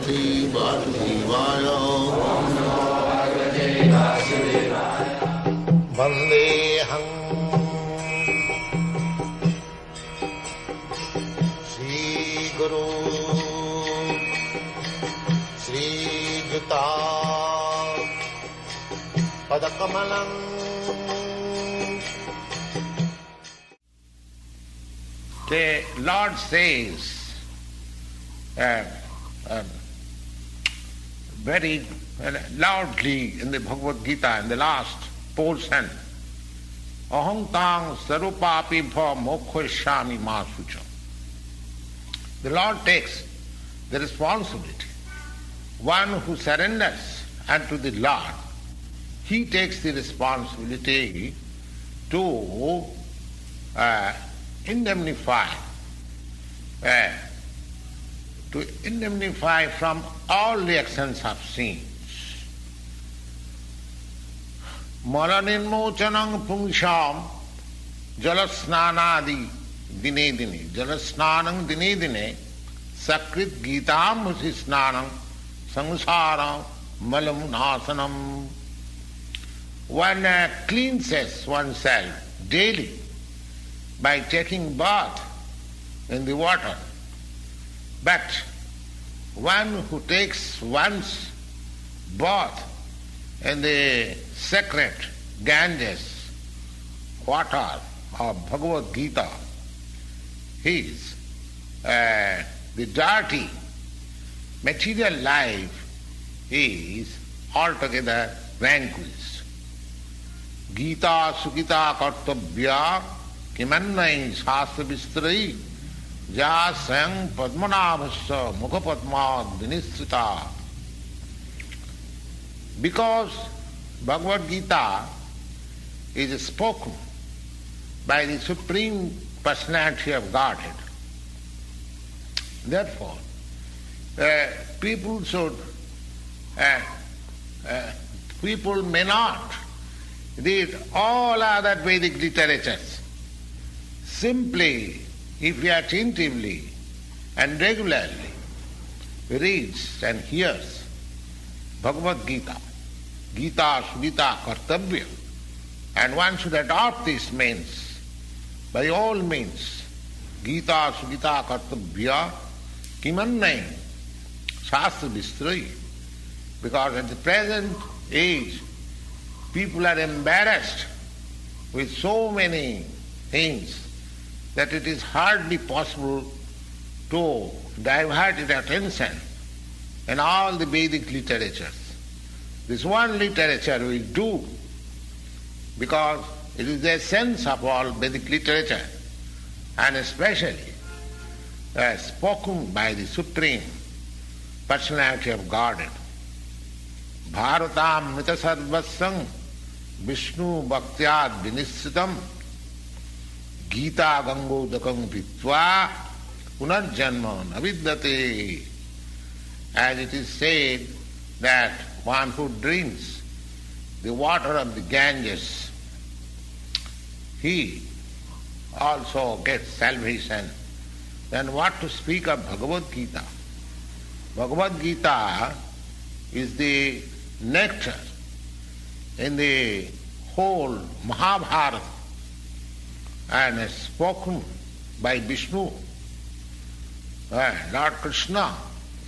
Bhagavate Vasudevaya. Vandeham Shri Guru Shri Juta Padakamalam. The Lord says very loudly in the Bhagavad Gita, in the last portion, Aham tang sarupapi bha mokshaami ma sucha. The Lord takes the responsibility. One who surrenders unto the Lord, he takes the responsibility to indemnify from all the actions of sins. Maranimochanam pungsham jalasnanadi dine dine. Jalasnanam dine dine sakrit gitam musisnanam samsaram malam nasanam. One cleanses oneself daily by taking bath in the water. But one who takes one's bath in the sacred Ganges water of Bhagavad Gita, his the dirty material life is altogether vanquished. Gita sugita kartabhya kimannai shastra vistrai ja sayang padmanabhasya mukha padma vinisrita. Because Bhagavad Gita is spoken by the Supreme Personality of Godhead. Therefore, people may not read all other Vedic literatures. Simply, if he attentively and regularly reads and hears Bhagavad Gita, Gita Sugita Kartabhya, and one should adopt these means, by all means, Gita Sugita Kartabhya Kimannai Shastra Vistrai, because at the present age people are embarrassed with so many things that it is hardly possible to divert their attention in all the Vedic literatures. This one literature will do, because it is the essence of all Vedic literature, and especially spoken by the Supreme Personality of Godhead. Bharatam mita sarvasam Vishnu bhaktyad vinisritam Gita gangodakam pitva punarjanma navidyate. As it is said that one who drinks the water of the Ganges, he also gets salvation. Then what to speak of Bhagavad Gita? Bhagavad Gita is the nectar in the whole Mahabharata, and is spoken by Vishnu. Lord Krishna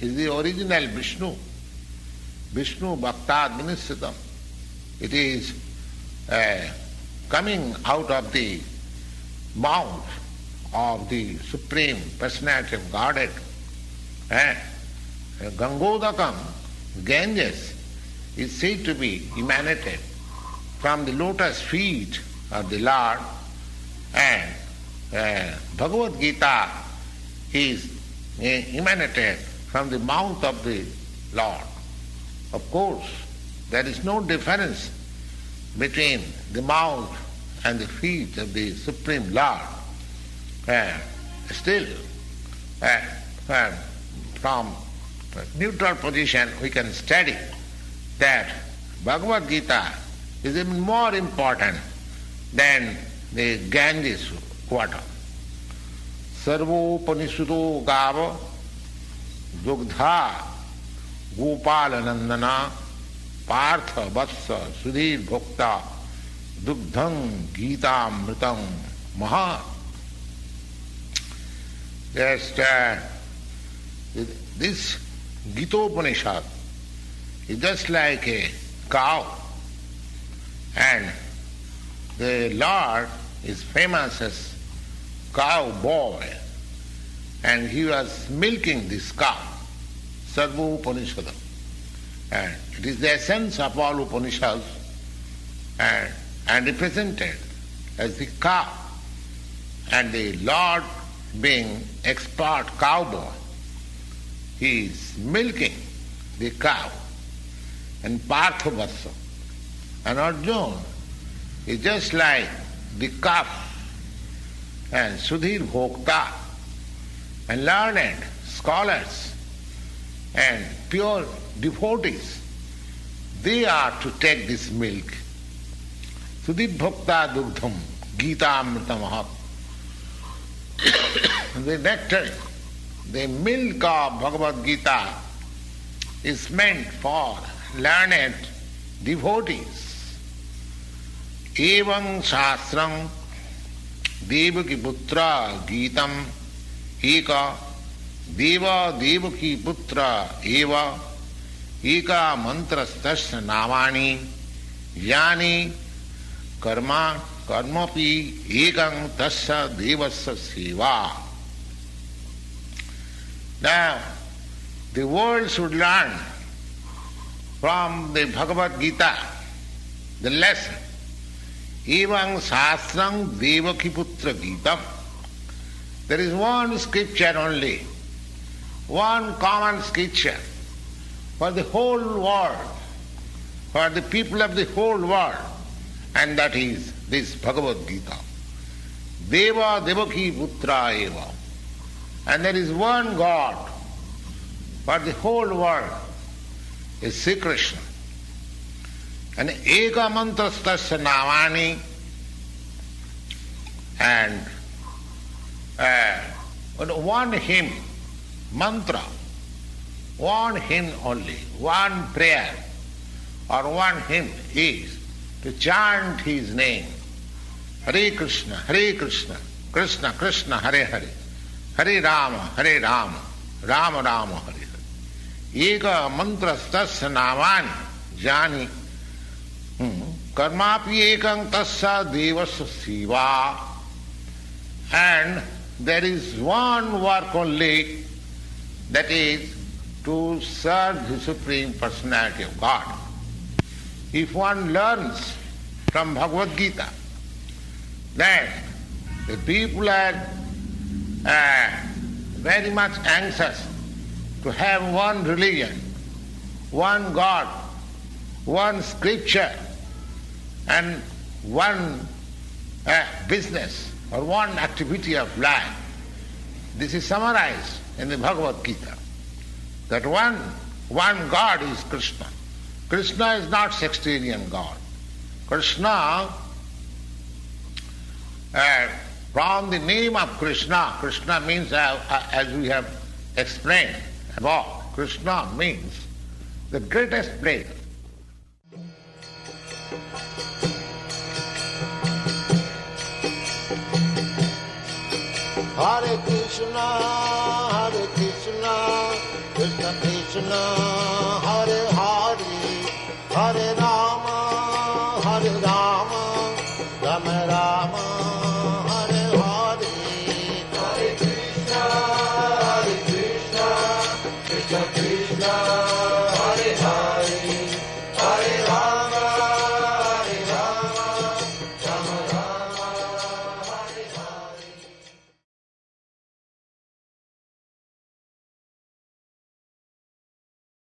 is the original Vishnu. Vishnu Bhaktad Vinisritam. It is coming out of the mouth of the Supreme Personality of Godhead. Gangodakam, Ganges, is said to be emanated from the lotus feet of the Lord, and Bhagavad Gita is emanated from the mouth of the Lord. Of course, there is no difference between the mouth and the feet of the Supreme Lord. Still, from neutral position we can study that Bhagavad Gita is even more important than the Ganges water. Sarvopanisudo gava dugdha Gopal Nandana Partha Vatsa Sudhir Bhokta Dugdham Gita Mritam Maha. Just this Gita Upanishad is just like a cow, and the Lord is famous as cowboy, and he was milking this cow, Sarva Upanishadam. And it is the essence of all Upanishads and represented as the cow. And the Lord, being expert cowboy, he is milking the cow. And Partha Vatsa and Arjuna is just like the calf, and Sudhir Bhokta and learned scholars and pure devotees, they are to take this milk. Sudhir Bhokta Dugdham Gita Amrita. The nectar, the milk of Bhagavad Gita is meant for learned devotees. Evam Shastram Devaki Putra Gitam Eka Deva Devaki Putra Eva Eka Mantrastasya Namani Yani Karmapi Ekang Tasya Devasya Seva. Now, the world should learn from the Bhagavad Gita the lesson. Evang Sastram Devaki Putra Gitam. There is one scripture only, one common scripture for the whole world, for the people of the whole world, and that is this Bhagavad Gita. Deva Devaki Putra Eva. And there is one God for the whole world, is Sri Krishna. And Eka Mantrastasya Namani, and one hymn, mantra, one hymn only, one prayer or one hymn is to chant his name. Hare Krishna, Krishna Krishna, Hare Hare, Hare Rama, Rama Rama, Hare Hare. Eka Mantrastasya Namani, Jani. Karmapi ekang tasya devasya siva. And there is one work only, that is to serve the Supreme Personality of God. If one learns from Bhagavad Gita, then the people are very much anxious to have one religion, one God, one scripture, and one business or one activity of life. This is summarized in the Bhagavad Gita, that one God is Krishna. Krishna is not sextillion God. Krishna, from the name of Krishna, Krishna means, as we have explained above, Krishna means the greatest player. Hare Krishna, Krishna Krishna, Hare Hare, Hare Rama, Rama Rama, Hare Hare. Hare Krishna, Krishna Krishna.